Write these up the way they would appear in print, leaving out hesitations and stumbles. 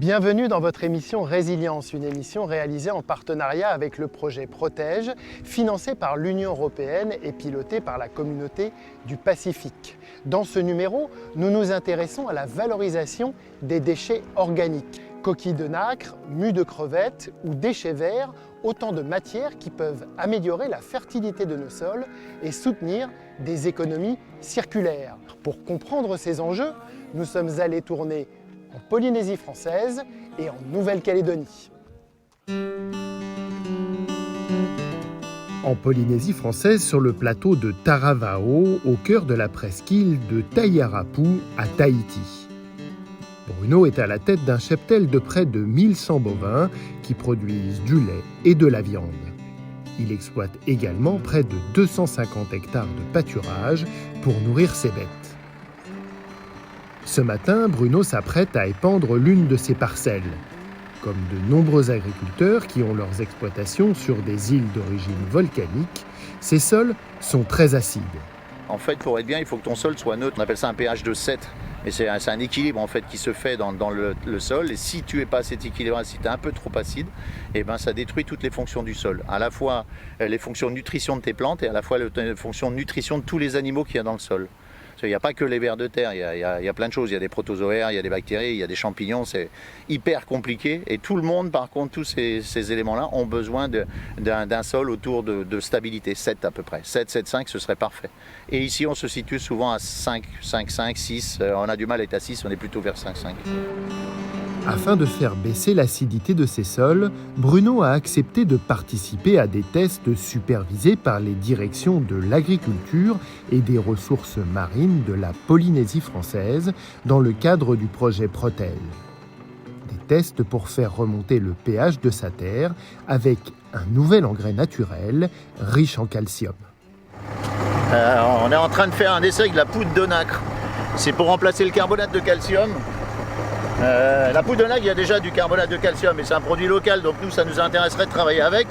Bienvenue dans votre émission Résilience, une émission réalisée en partenariat avec le projet Protège, financé par l'Union européenne et piloté par la communauté du Pacifique. Dans ce numéro, nous nous intéressons à la valorisation des déchets organiques. Coquilles de nacre, mues de crevettes ou déchets verts, autant de matières qui peuvent améliorer la fertilité de nos sols et soutenir des économies circulaires. Pour comprendre ces enjeux, nous sommes allés tourner en Polynésie française et en Nouvelle-Calédonie. En Polynésie française, sur le plateau de Taravao, au cœur de la presqu'île de Taïarapu à Tahiti. Bruno est à la tête d'un cheptel de près de 1100 bovins qui produisent du lait et de la viande. Il exploite également près de 250 hectares de pâturage pour nourrir ses bêtes. Ce matin, Bruno s'apprête à épandre l'une de ses parcelles. Comme de nombreux agriculteurs qui ont leurs exploitations sur des îles d'origine volcanique, ces sols sont très acides. En fait, pour être bien, il faut que ton sol soit neutre. On appelle ça un pH de 7. Et c'est un équilibre en fait qui se fait dans le sol. Et si tu n'es pas à cet équilibre, si tu es un peu trop acide, ça détruit toutes les fonctions du sol. À la fois les fonctions de nutrition de tes plantes et à la fois les fonctions de nutrition de tous les animaux qu'il y a dans le sol. Il n'y a pas que les vers de terre, il y a plein de choses. Il y a des protozoaires, il y a des bactéries, il y a des champignons. C'est hyper compliqué. Et tout le monde, par contre, tous ces éléments-là ont besoin d'un sol autour de stabilité. 7 à peu près. 7, 7,5, ce serait parfait. Et ici, on se situe souvent à 5, 5, 6. On a du mal à être à 6, on est plutôt vers 5, 5. Afin de faire baisser l'acidité de ces sols, Bruno a accepté de participer à des tests supervisés par les directions de l'agriculture et des ressources marines de la Polynésie française dans le cadre du projet Protège. Des tests pour faire remonter le pH de sa terre avec un nouvel engrais naturel riche en calcium. On est en train de faire un essai avec de la poudre de nacre. C'est pour remplacer le carbonate de calcium. La poudre de nacre, il y a déjà du carbonate de calcium et c'est un produit local, donc nous, ça nous intéresserait de travailler avec,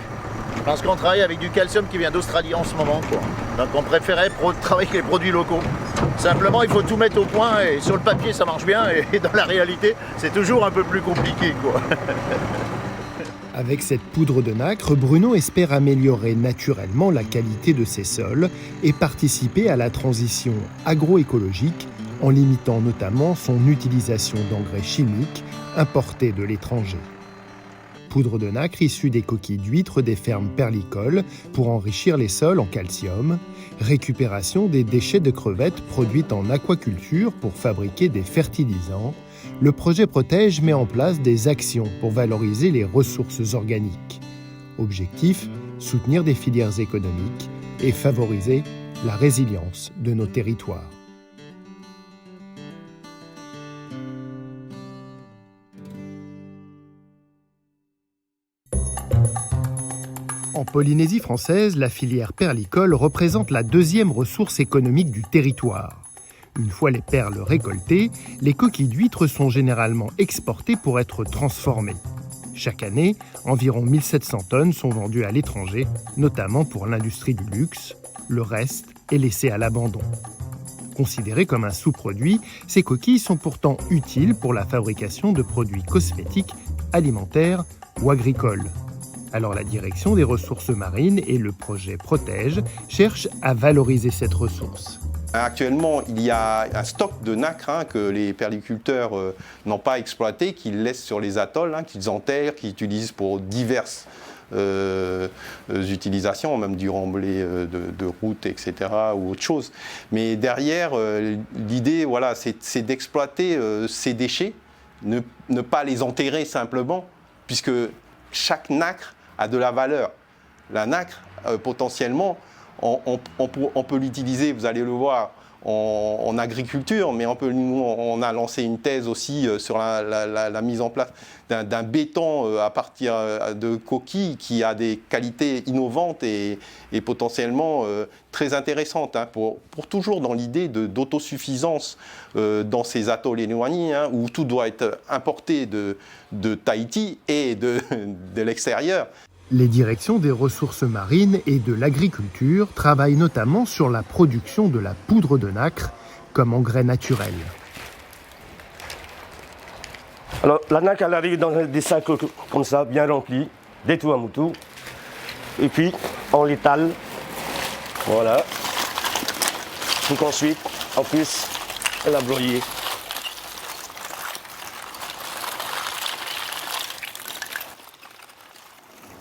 parce qu'on travaille avec du calcium qui vient d'Australie en ce moment, quoi. Donc on préférait travailler avec les produits locaux. Simplement, il faut tout mettre au point et sur le papier, ça marche bien et dans la réalité, c'est toujours un peu plus compliqué, quoi. Avec cette poudre de nacre, Bruno espère améliorer naturellement la qualité de ses sols et participer à la transition agroécologique en limitant notamment son utilisation d'engrais chimiques importés de l'étranger. Poudre de nacre issue des coquilles d'huîtres des fermes perlicoles pour enrichir les sols en calcium, récupération des déchets de crevettes produites en aquaculture pour fabriquer des fertilisants. Le projet Protège met en place des actions pour valoriser les ressources organiques. Objectif, soutenir des filières économiques et favoriser la résilience de nos territoires. En Polynésie française, la filière perlicole représente la deuxième ressource économique du territoire. Une fois les perles récoltées, les coquilles d'huîtres sont généralement exportées pour être transformées. Chaque année, environ 1700 tonnes sont vendues à l'étranger, notamment pour l'industrie du luxe. Le reste est laissé à l'abandon. Considérées comme un sous-produit, ces coquilles sont pourtant utiles pour la fabrication de produits cosmétiques, alimentaires ou agricoles. Alors la direction des ressources marines et le projet Protège cherchent à valoriser cette ressource. Actuellement, il y a un stock de nacre que les perliculteurs n'ont pas exploité, qu'ils laissent sur les atolls, qu'ils enterrent, qu'ils utilisent pour diverses utilisations, même du remblai de route, etc. ou autre chose. Mais derrière, l'idée, voilà, c'est d'exploiter ces déchets, ne pas les enterrer simplement, puisque chaque nacre a de la valeur. La nacre, potentiellement, on peut l'utiliser, vous allez le voir, en agriculture, mais on a lancé une thèse aussi sur la mise en place d'un béton à partir de coquilles qui a des qualités innovantes et potentiellement très intéressantes, pour toujours dans l'idée d'autosuffisance dans ces atolls éloignés, où tout doit être importé de Tahiti et de l'extérieur. Les directions des ressources marines et de l'agriculture travaillent notamment sur la production de la poudre de nacre comme engrais naturel. Alors la nacre elle arrive dans des sacs comme ça, bien remplis, des tout à moutou. Et puis on l'étale, voilà, pour qu'ensuite on puisse la broyer.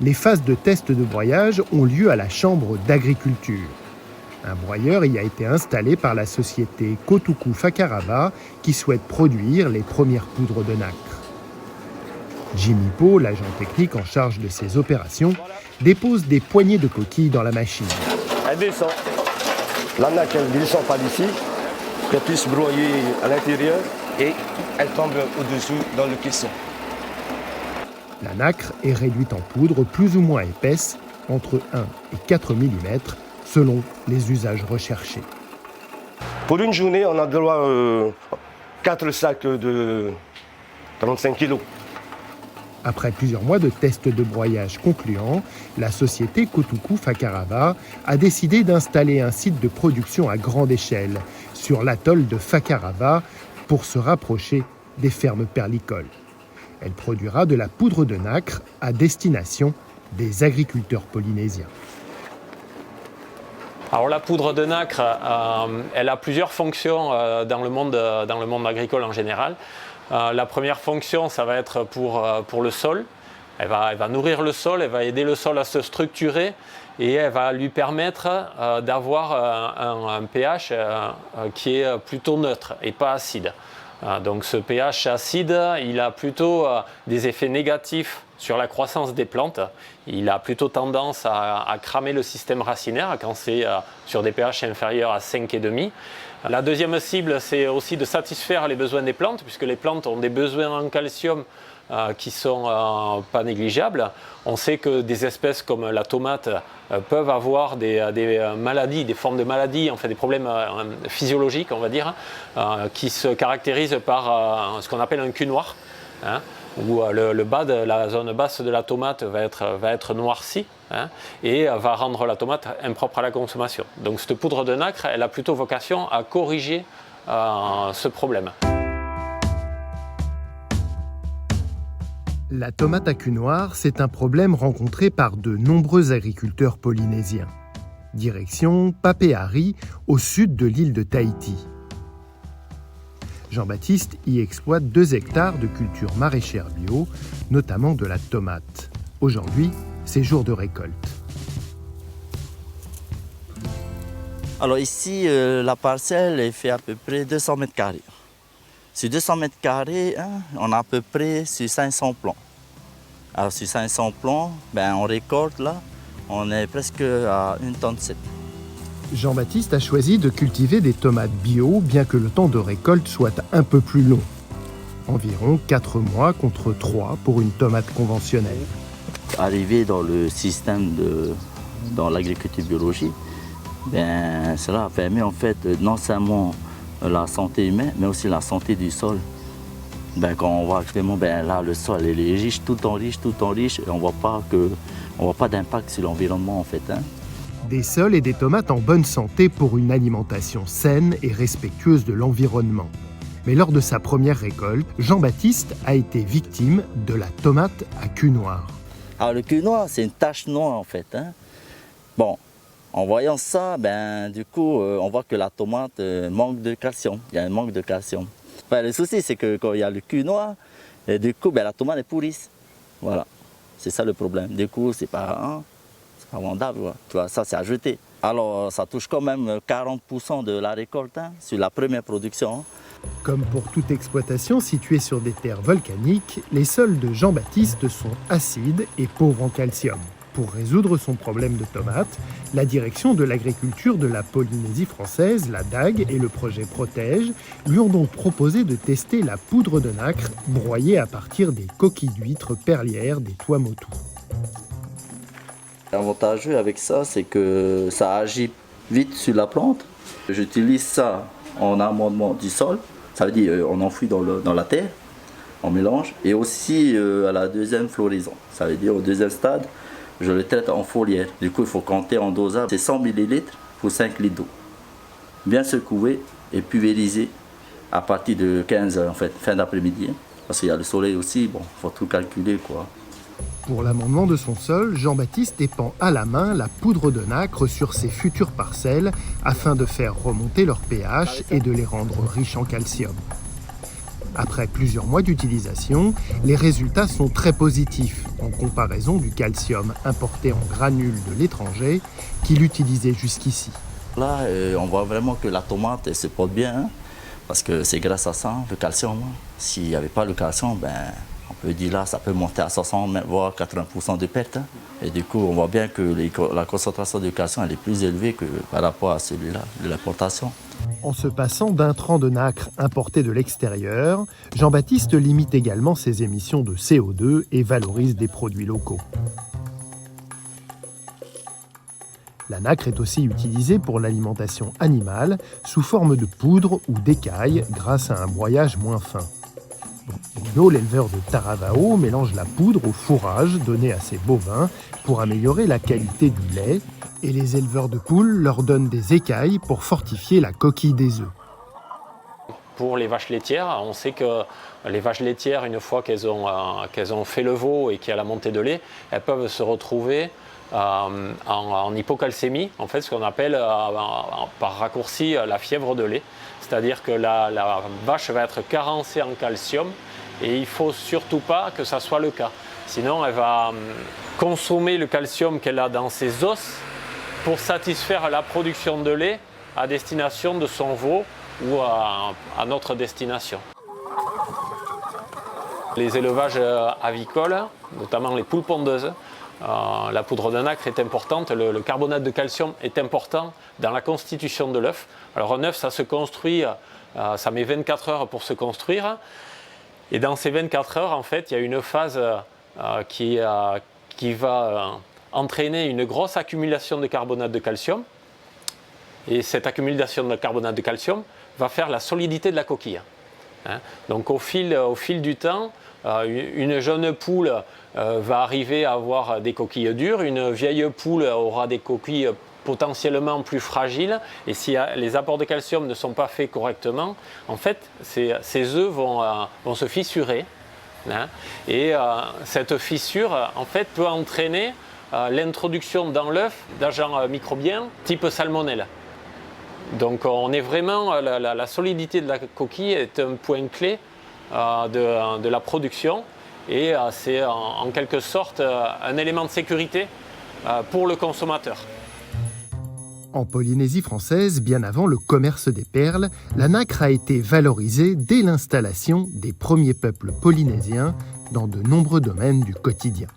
Les phases de test de broyage ont lieu à la Chambre d'agriculture. Un broyeur y a été installé par la société Kotuku Fakaraba qui souhaite produire les premières poudres de nacre. Jimmy Po, l'agent technique en charge de ces opérations, dépose des poignées de coquilles dans la machine. Elle descend. La nacre elle descend par ici, qu'elle puisse broyer à l'intérieur et elle tombe au-dessous dans le caisson. La nacre est réduite en poudre plus ou moins épaisse, entre 1 et 4 mm, selon les usages recherchés. Pour une journée, on a droit à 4 sacs de 35 kg. Après plusieurs mois de tests de broyage concluants, la société Kotuku Fakaraba a décidé d'installer un site de production à grande échelle sur l'atoll de Fakaraba pour se rapprocher des fermes perlicoles. Elle produira de la poudre de nacre à destination des agriculteurs polynésiens. Alors la poudre de nacre, elle a plusieurs fonctions dans le monde agricole en général. La première fonction, ça va être pour le sol. Elle va nourrir le sol, elle va aider le sol à se structurer et elle va lui permettre d'avoir un pH qui est plutôt neutre et pas acide. Donc ce pH acide, il a plutôt des effets négatifs sur la croissance des plantes. Il a plutôt tendance à cramer le système racinaire quand c'est sur des pH inférieurs à 5,5. La deuxième cible, c'est aussi de satisfaire les besoins des plantes, puisque les plantes ont des besoins en calcium qui sont pas négligeables. On sait que des espèces comme la tomate peuvent avoir des maladies, des formes de maladies, enfin des problèmes physiologiques, on va dire, qui se caractérisent par ce qu'on appelle un cul noir, hein, où la zone basse de la tomate va être noircie, hein, et va rendre la tomate impropre à la consommation. Donc cette poudre de nacre, elle a plutôt vocation à corriger ce problème. La tomate à cul noir, c'est un problème rencontré par de nombreux agriculteurs polynésiens. Direction Papeari, au sud de l'île de Tahiti. Jean-Baptiste y exploite 2 hectares de culture maraîchère bio, notamment de la tomate. Aujourd'hui, c'est jour de récolte. Alors ici, la parcelle est fait à peu près 200 mètres carrés. Sur 200 mètres carrés, on a à peu près sur 500 plants. Alors sur 500 plants, on récolte là, on est presque à 1,7 tonne. Jean-Baptiste a choisi de cultiver des tomates bio, bien que le temps de récolte soit un peu plus long. Environ 4 mois contre 3 pour une tomate conventionnelle. Arriver dans le système dans l'agriculture biologique, cela permet en fait non seulement la santé humaine, mais aussi la santé du sol. Quand on voit actuellement, là le sol est riche, tout en riche, et on voit pas d'impact sur l'environnement en fait. Des sols et des tomates en bonne santé pour une alimentation saine et respectueuse de l'environnement. Mais lors de sa première récolte, Jean-Baptiste a été victime de la tomate à cul noir. Alors le cul noir, c'est une tache noire en fait. Bon, en voyant ça, du coup, on voit que la tomate manque de calcium. Il y a un manque de calcium. Le souci, c'est que quand il y a le cul noir, et du coup, la tomate est pourrisse. Voilà, c'est ça le problème. Du coup, c'est pas vendable. Tu vois, ça, c'est à jeter. Alors, ça touche quand même 40% de la récolte sur la première production. Comme pour toute exploitation située sur des terres volcaniques, les sols de Jean-Baptiste sont acides et pauvres en calcium. Pour résoudre son problème de tomates, la direction de l'agriculture de la Polynésie française, la DAG et le projet Protège lui ont donc proposé de tester la poudre de nacre broyée à partir des coquilles d'huîtres perlières des Tuamotu. L'avantageux avec ça, c'est que ça agit vite sur la plante. J'utilise ça en amendement du sol, ça veut dire on enfouit dans la terre, on mélange, et aussi à la deuxième floraison, ça veut dire au deuxième stade, je le traite en foliaire. Du coup, il faut compter en dosage, c'est 100 ml pour 5 litres d'eau. Bien secouer et pulvériser à partir de 15h, en fait, fin d'après-midi. Parce qu'il y a le soleil aussi, bon, il faut tout calculer, quoi. Pour l'amendement de son sol, Jean-Baptiste épand à la main la poudre de nacre sur ses futures parcelles afin de faire remonter leur pH et de les rendre riches en calcium. Après plusieurs mois d'utilisation, les résultats sont très positifs en comparaison du calcium importé en granules de l'étranger qu'il utilisait jusqu'ici. Là, on voit vraiment que la tomate elle se porte bien, hein, parce que c'est grâce à ça, le calcium. Hein. S'il n'y avait pas le calcium, on peut dire là, ça peut monter à 60, voire 80% de perte. Hein. Et du coup, on voit bien que la concentration de calcium elle est plus élevée que par rapport à celui-là, de l'importation. En se passant d'intrants de nacre importés de l'extérieur, Jean-Baptiste limite également ses émissions de CO2 et valorise des produits locaux. La nacre est aussi utilisée pour l'alimentation animale sous forme de poudre ou d'écailles grâce à un broyage moins fin. Bruno, l'éleveur de Taravao, mélange la poudre au fourrage donné à ses bovins pour améliorer la qualité du lait, et les éleveurs de poules leur donnent des écailles pour fortifier la coquille des œufs. Pour les vaches laitières, on sait que les vaches laitières, une fois qu'elles ont fait le veau et qu'il y a la montée de lait, elles peuvent se retrouver en hypocalcémie, en fait ce qu'on appelle par raccourci la fièvre de lait. C'est-à-dire que la vache va être carencée en calcium et il ne faut surtout pas que ça soit le cas. Sinon elle va consommer le calcium qu'elle a dans ses os pour satisfaire la production de lait à destination de son veau ou à notre destination. Les élevages avicoles, notamment les poules pondeuses, la poudre de nacre est importante, le carbonate de calcium est important dans la constitution de l'œuf. Alors un œuf, ça se construit, ça met 24 heures pour se construire. Et dans ces 24 heures, en fait, il y a une phase qui va entraîner une grosse accumulation de carbonate de calcium. Et cette accumulation de carbonate de calcium va faire la solidité de la coquille. Donc au fil du temps, une jeune poule va arriver à avoir des coquilles dures, une vieille poule aura des coquilles potentiellement plus fragiles, et si les apports de calcium ne sont pas faits correctement, en fait, ces œufs vont se fissurer. Et cette fissure, en fait, peut entraîner l'introduction dans l'œuf d'agents microbiens type salmonelle. Donc on est vraiment, la solidité de la coquille est un point clé de la production et c'est en quelque sorte un élément de sécurité pour le consommateur. En Polynésie française, bien avant le commerce des perles, la nacre a été valorisée dès l'installation des premiers peuples polynésiens dans de nombreux domaines du quotidien.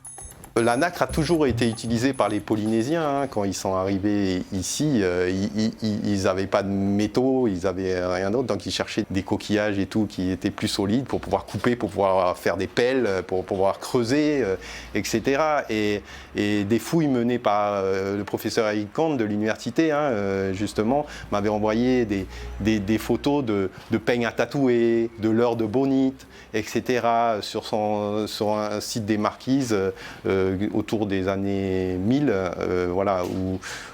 La nacre a toujours été utilisée par les Polynésiens. Quand ils sont arrivés ici, ils n'avaient pas de métaux, ils n'avaient rien d'autre. Donc ils cherchaient des coquillages et tout qui étaient plus solides pour pouvoir couper, pour pouvoir faire des pelles, pour pouvoir creuser, etc. Et des fouilles menées par le professeur Eric Kant de l'université, justement, m'avait envoyé des photos de peignes à tatouer, de leurres de bonite, etc. sur un site des Marquises. Autour des années 1000,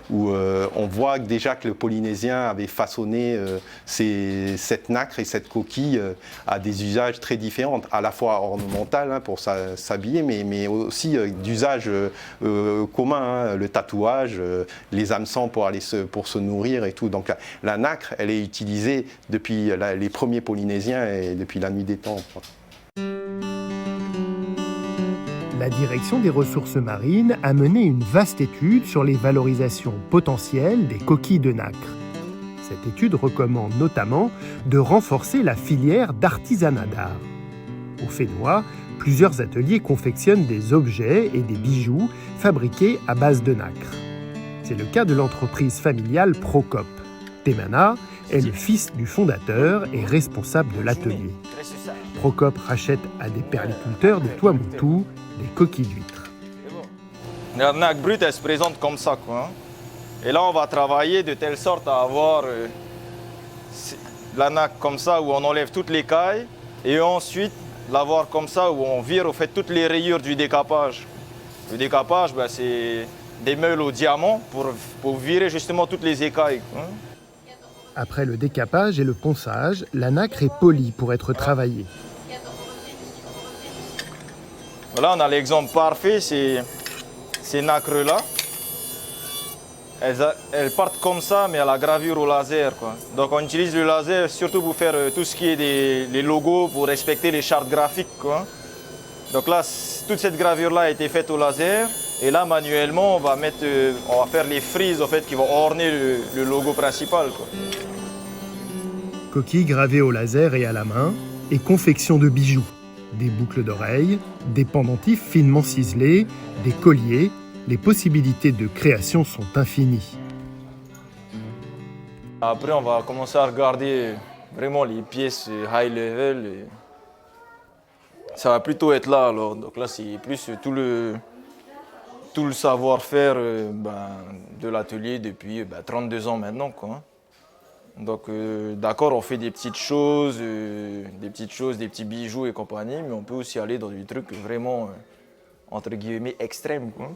où on voit déjà que le Polynésien avait façonné cette nacre et cette coquille à des usages très différents, à la fois ornemental pour s'habiller, mais aussi d'usages communs, le tatouage, les hameçons pour se nourrir et tout. Donc la nacre, elle est utilisée depuis les premiers Polynésiens et depuis la nuit des temps. La direction des ressources marines a mené une vaste étude sur les valorisations potentielles des coquilles de nacre. Cette étude recommande notamment de renforcer la filière d'artisanat d'art. Au Fénois, plusieurs ateliers confectionnent des objets et des bijoux fabriqués à base de nacre. C'est le cas de l'entreprise familiale Procop. Temana est le fils du fondateur et responsable de l'atelier. Procop rachète à des perliculteurs des Tuamotu des coquilles d'huîtres. La nacre brute, elle se présente comme ça, quoi. Et là, on va travailler de telle sorte à avoir la nacre comme ça, où on enlève toutes les cailles, et ensuite l'avoir comme ça, où on vire au fait toutes les rayures du décapage. Le décapage, c'est des meules au diamant pour virer justement toutes les écailles. Après le décapage et le ponçage, la nacre est polie pour être travaillée. Là, on a l'exemple parfait, c'est ces nacres-là. Elles partent comme ça, mais à la gravure au laser, quoi. Donc on utilise le laser surtout pour faire tout ce qui est les logos, pour respecter les chartes graphiques, quoi. Donc là, toute cette gravure-là a été faite au laser. Et là, manuellement, on va faire les frises en fait, qui vont orner le logo principal, quoi. Coquilles gravées au laser et à la main, et confection de bijoux. Des boucles d'oreilles, des pendentifs finement ciselés, des colliers. Les possibilités de création sont infinies. Après, on va commencer à regarder vraiment les pièces high level. Et ça va plutôt être là, alors. Donc là, c'est plus tout le savoir-faire de l'atelier depuis 32 ans maintenant, quoi. Donc d'accord, on fait des petites choses, des petits bijoux et compagnie, mais on peut aussi aller dans des trucs vraiment, entre guillemets, extrêmes, quoi.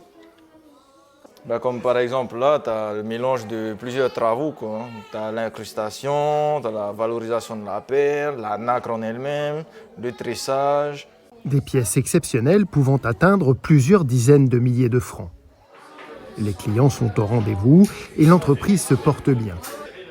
Comme par exemple là, tu as le mélange de plusieurs travaux, quoi. Tu as l'incrustation, tu as la valorisation de la perle, la nacre en elle-même, le tressage. Des pièces exceptionnelles pouvant atteindre plusieurs dizaines de milliers de francs. Les clients sont au rendez-vous et l'entreprise se porte bien.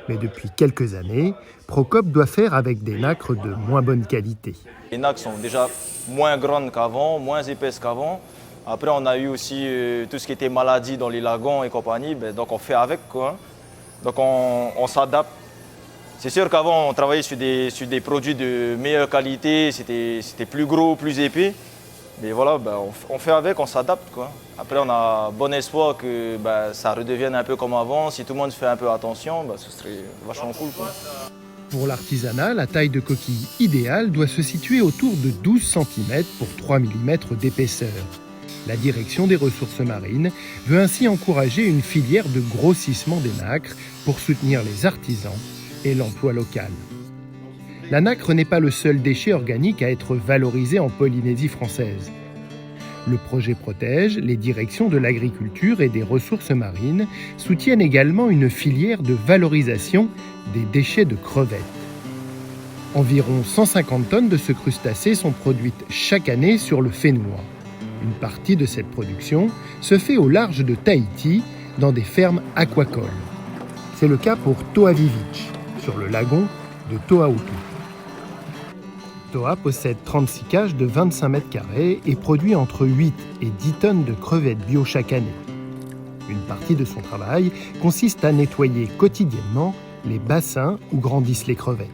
Mais depuis quelques années, Procope doit faire avec des nacres de moins bonne qualité. Les nacres sont déjà moins grandes qu'avant, moins épaisses qu'avant. Après, on a eu aussi tout ce qui était maladie dans les lagons et compagnie, donc on fait avec, quoi. Donc on s'adapte. C'est sûr qu'avant, on travaillait sur des produits de meilleure qualité, c'était plus gros, plus épais. Mais voilà, on fait avec, on s'adapte, quoi. Après, on a bon espoir que ça redevienne un peu comme avant. Si tout le monde fait un peu attention, ce serait vachement cool, quoi. Pour l'artisanat, la taille de coquille idéale doit se situer autour de 12 cm pour 3 mm d'épaisseur. La direction des ressources marines veut ainsi encourager une filière de grossissement des nacres pour soutenir les artisans et l'emploi local. La nacre n'est pas le seul déchet organique à être valorisé en Polynésie française. Le projet Protège, les directions de l'agriculture et des ressources marines soutiennent également une filière de valorisation des déchets de crevettes. Environ 150 tonnes de ce crustacé sont produites chaque année sur le Fénois. Une partie de cette production se fait au large de Tahiti, dans des fermes aquacoles. C'est le cas pour Toa Vivitch, sur le lagon de Toahutu. Toa possède 36 cages de 25 mètres carrés et produit entre 8 et 10 tonnes de crevettes bio chaque année. Une partie de son travail consiste à nettoyer quotidiennement les bassins où grandissent les crevettes.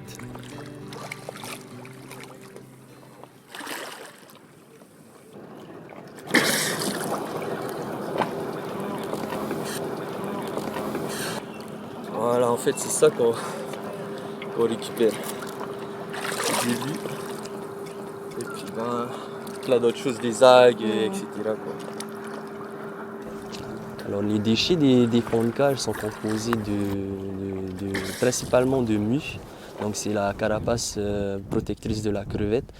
Voilà, en fait, c'est ça qu'on récupère. Du début. Et puis, plein d'autres choses, des algues, etc., quoi. Alors, les déchets des fonds de cage sont composés principalement de mue. Donc, c'est la carapace protectrice de la crevette.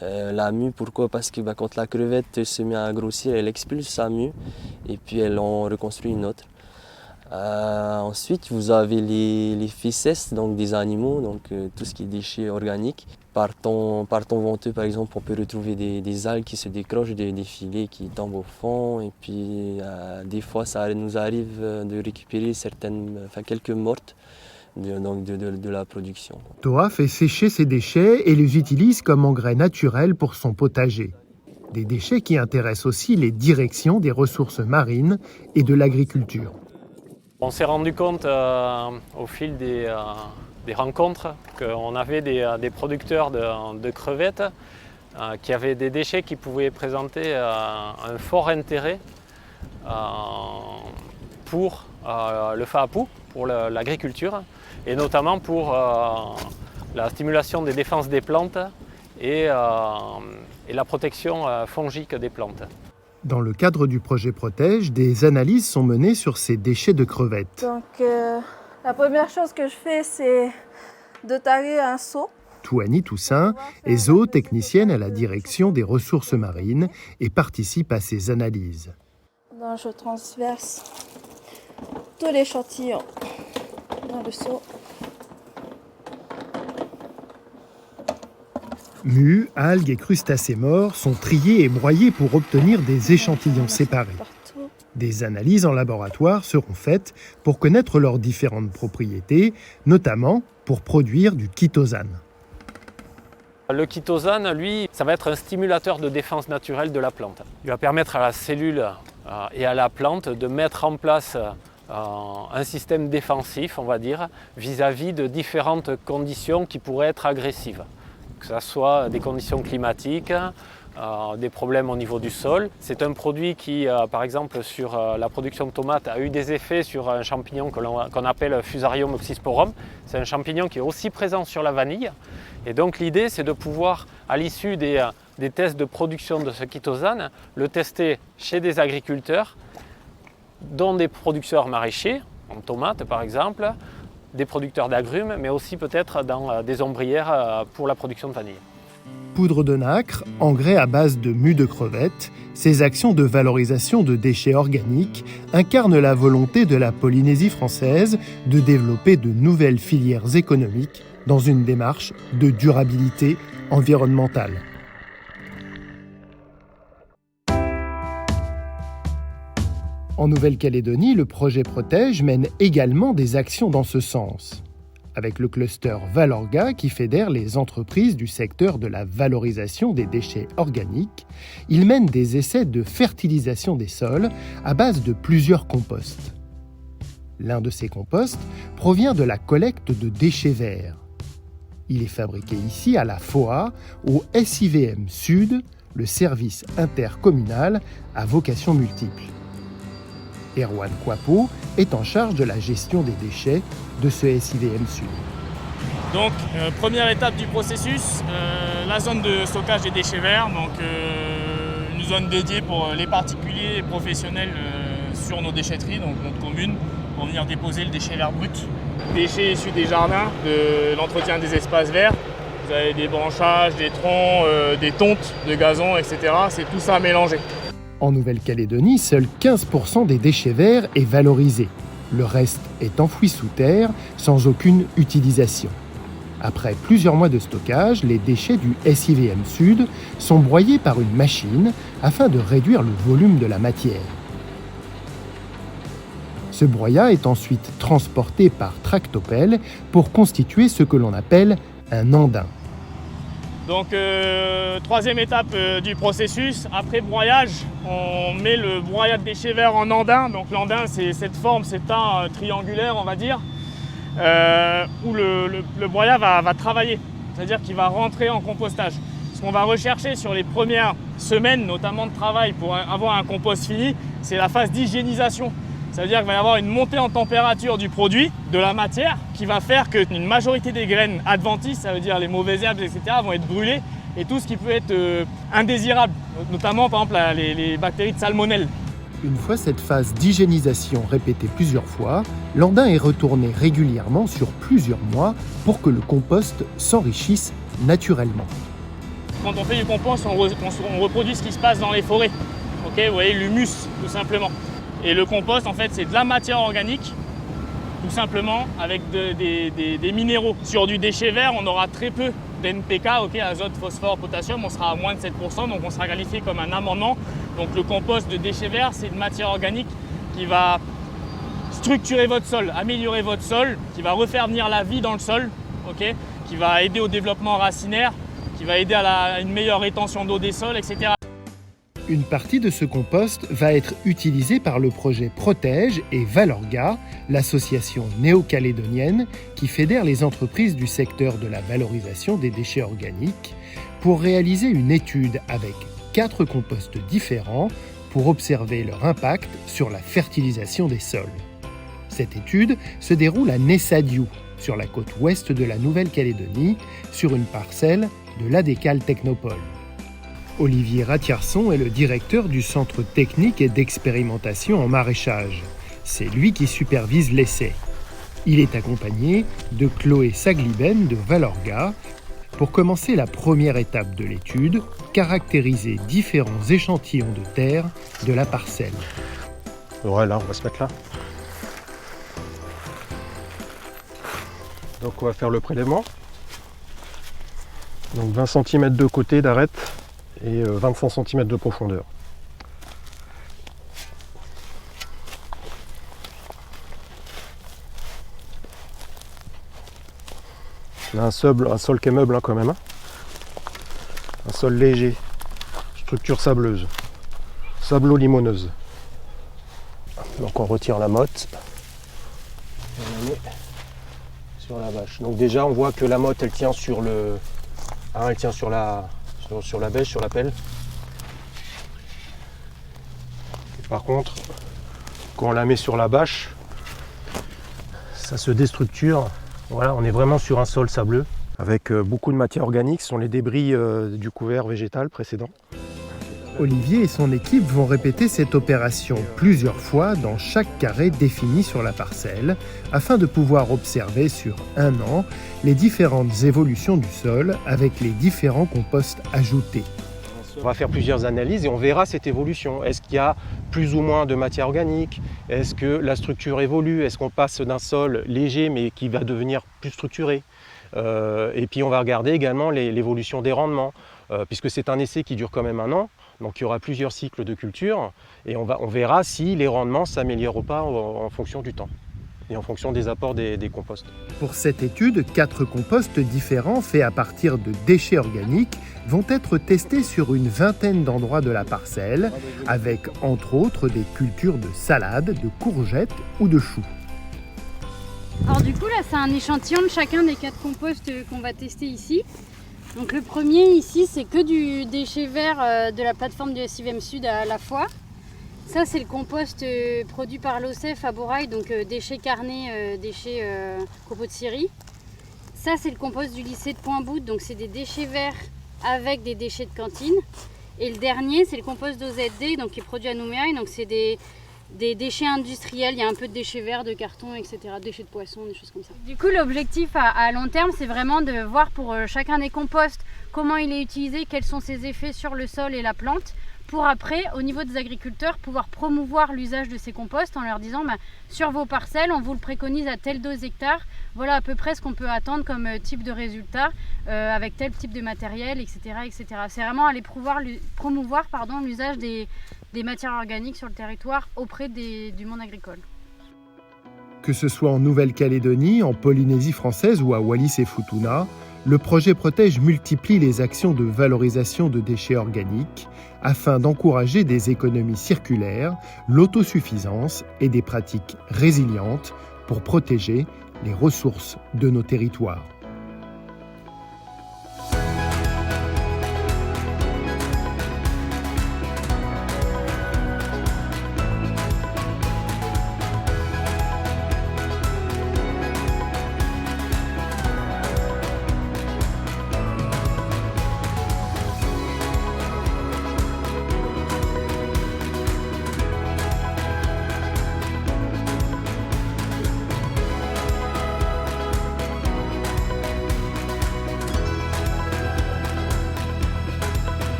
La mue, pourquoi? Parce que quand la crevette se met à grossir, elle expulse sa mue et puis elle en reconstruit une autre. Ensuite, vous avez les fécesses donc des animaux, donc tout ce qui est déchets organiques. Par temps venteux, par exemple, on peut retrouver des algues qui se décrochent, des filets qui tombent au fond. Et puis, des fois, ça nous arrive de récupérer quelques mortes de la production. Toa fait sécher ses déchets et les utilise comme engrais naturel pour son potager. Des déchets qui intéressent aussi les directions des ressources marines et de l'agriculture. On s'est rendu compte au fil des rencontres qu'on avait des producteurs de crevettes qui avaient des déchets qui pouvaient présenter un fort intérêt pour le FAAPU, pour l'agriculture, et notamment pour la stimulation des défenses des plantes et la protection fongique des plantes. Dans le cadre du projet Protège, des analyses sont menées sur ces déchets de crevettes. Donc, la première chose que je fais, c'est de tailler un seau. Touani Toussaint est zootechnicienne à la direction des ressources marines et participe à ces analyses. Donc, je transverse tout l'échantillon dans le seau. Mues, algues et crustacés morts sont triés et broyés pour obtenir des échantillons séparés. Des analyses en laboratoire seront faites pour connaître leurs différentes propriétés, notamment pour produire du chitosane. Le chitosane, lui, ça va être un stimulateur de défense naturelle de la plante. Il va permettre à la cellule et à la plante de mettre en place un système défensif, on va dire, vis-à-vis de différentes conditions qui pourraient être agressives. Que ce soit des conditions climatiques, des problèmes au niveau du sol. C'est un produit qui, par exemple, sur la production de tomates, a eu des effets sur un champignon qu'on appelle Fusarium oxysporum. C'est un champignon qui est aussi présent sur la vanille. Et donc l'idée, c'est de pouvoir, à l'issue des tests de production de ce chitosane, le tester chez des agriculteurs, dont des producteurs maraîchers, en tomates par exemple, des producteurs d'agrumes, mais aussi peut-être dans des ombrières pour la production de vanille. Poudre de nacre, engrais à base de mue de crevettes, ces actions de valorisation de déchets organiques incarnent la volonté de la Polynésie française de développer de nouvelles filières économiques dans une démarche de durabilité environnementale. En Nouvelle-Calédonie, le projet Protège mène également des actions dans ce sens, avec le cluster Valorga qui fédère les entreprises du secteur de la valorisation des déchets organiques. Il mène des essais de fertilisation des sols à base de plusieurs composts. L'un de ces composts provient de la collecte de déchets verts. Il est fabriqué ici à la FOA, au SIVM Sud, le service intercommunal à vocation multiple. Erwan Kouapo est en charge de la gestion des déchets de ce SIVM Sud. Donc, première étape du processus, la zone de stockage des déchets verts, donc une zone dédiée pour les particuliers et professionnels sur nos déchetteries, donc notre commune, pour venir déposer le déchet vert brut. Déchets issus des jardins, de l'entretien des espaces verts. Vous avez des branchages, des troncs, des tontes de gazon, etc. C'est tout ça mélangé. En Nouvelle-Calédonie, seuls 15% des déchets verts est valorisé. Le reste est enfoui sous terre, sans aucune utilisation. Après plusieurs mois de stockage, les déchets du SIVM Sud sont broyés par une machine afin de réduire le volume de la matière. Ce broyat est ensuite transporté par tractopelle pour constituer ce que l'on appelle un andin. Donc, troisième étape du processus, après broyage, on met le broyat de déchets verts en andin. Donc l'andin, c'est cette forme, c'est un triangulaire, on va dire, où le broyat va travailler, c'est-à-dire qu'il va rentrer en compostage. Ce qu'on va rechercher sur les premières semaines, notamment de travail, pour avoir un compost fini, c'est la phase d'hygiénisation. Ça veut dire qu'il va y avoir une montée en température du produit, de la matière, qui va faire qu'une majorité des graines adventices, ça veut dire les mauvaises herbes, etc., vont être brûlées. Et tout ce qui peut être indésirable, notamment par exemple les bactéries de salmonelle. Une fois cette phase d'hygiénisation répétée plusieurs fois, l'andin est retourné régulièrement sur plusieurs mois pour que le compost s'enrichisse naturellement. Quand on fait du compost, on reproduit ce qui se passe dans les forêts. Okay, vous voyez, l'humus, tout simplement. Et le compost, en fait, c'est de la matière organique, tout simplement, avec des minéraux. Sur du déchet vert, on aura très peu d'NPK, azote, phosphore, potassium, on sera à moins de 7%, donc on sera qualifié comme un amendement. Donc le compost de déchets verts, c'est une matière organique qui va structurer votre sol, améliorer votre sol, qui va refaire venir la vie dans le sol, qui va aider au développement racinaire, qui va aider à une meilleure rétention d'eau des sols, etc. Une partie de ce compost va être utilisée par le projet Protège et Valorga, l'association néo-calédonienne qui fédère les entreprises du secteur de la valorisation des déchets organiques, pour réaliser une étude avec 4 composts différents pour observer leur impact sur la fertilisation des sols. Cette étude se déroule à Nessadiou, sur la côte ouest de la Nouvelle-Calédonie, sur une parcelle de l'Adécal Technopole. Olivier Ratierson est le directeur du Centre technique et d'expérimentation en maraîchage. C'est lui qui supervise l'essai. Il est accompagné de Chloé Sagliben de Valorga pour commencer la première étape de l'étude, caractériser différents échantillons de terre de la parcelle. Voilà, on va se mettre là. Donc on va faire le prélèvement. Donc 20 cm de côté d'arête et 25 cm de profondeur. Là, un sol qui est meuble quand même. Un sol léger, structure sableuse, sablo-limoneuse. Donc on retire la motte et on la met sur la bâche. Donc déjà on voit que la motte elle tient sur le, elle tient sur la bêche, sur la pelle. Et par contre, quand on la met sur la bâche, ça se déstructure. Voilà, on est vraiment sur un sol sableux avec beaucoup de matière organique. Ce sont les débris du couvert végétal précédent. Olivier et son équipe vont répéter cette opération plusieurs fois dans chaque carré défini sur la parcelle afin de pouvoir observer sur un an les différentes évolutions du sol avec les différents composts ajoutés. On va faire plusieurs analyses et on verra cette évolution. Est-ce qu'il y a plus ou moins de matière organique? Est-ce que la structure évolue? Est-ce qu'on passe d'un sol léger mais qui va devenir plus structuré? Et puis on va regarder également l'évolution des rendements, puisque c'est un essai qui dure quand même un an. Donc il y aura plusieurs cycles de culture et on verra si les rendements s'améliorent ou pas en fonction du temps et en fonction des apports des composts. Pour cette étude, 4 composts différents faits à partir de déchets organiques vont être testés sur une vingtaine d'endroits de la parcelle avec entre autres des cultures de salade, de courgettes ou de choux. Alors du coup là c'est un échantillon de chacun des 4 composts qu'on va tester ici. Donc le premier ici c'est que du déchet vert de la plateforme du SIVM Sud à La Foire. Ça c'est le compost produit par l'OCEF à Borail, donc déchets carnés, déchets copeaux de scierie. Ça c'est le compost du lycée de Pointe-Boute, donc c'est des déchets verts avec des déchets de cantine. Et le dernier c'est le compost d'OZD, donc qui est produit à Nouméa, donc c'est des déchets industriels, il y a un peu de déchets verts, de carton, etc., déchets de poisson, des choses comme ça. Du coup, l'objectif à long terme, c'est vraiment de voir pour chacun des composts comment il est utilisé, quels sont ses effets sur le sol et la plante, pour après, au niveau des agriculteurs, pouvoir promouvoir l'usage de ces composts en leur disant sur vos parcelles, on vous le préconise à telle dose hectare, voilà à peu près ce qu'on peut attendre comme type de résultat avec tel type de matériel, etc. etc. C'est vraiment aller promouvoir l'usage des matières organiques sur le territoire auprès du monde agricole. Que ce soit en Nouvelle-Calédonie, en Polynésie française ou à Wallis et Futuna, le projet Protège multiplie les actions de valorisation de déchets organiques afin d'encourager des économies circulaires, l'autosuffisance et des pratiques résilientes pour protéger les ressources de nos territoires.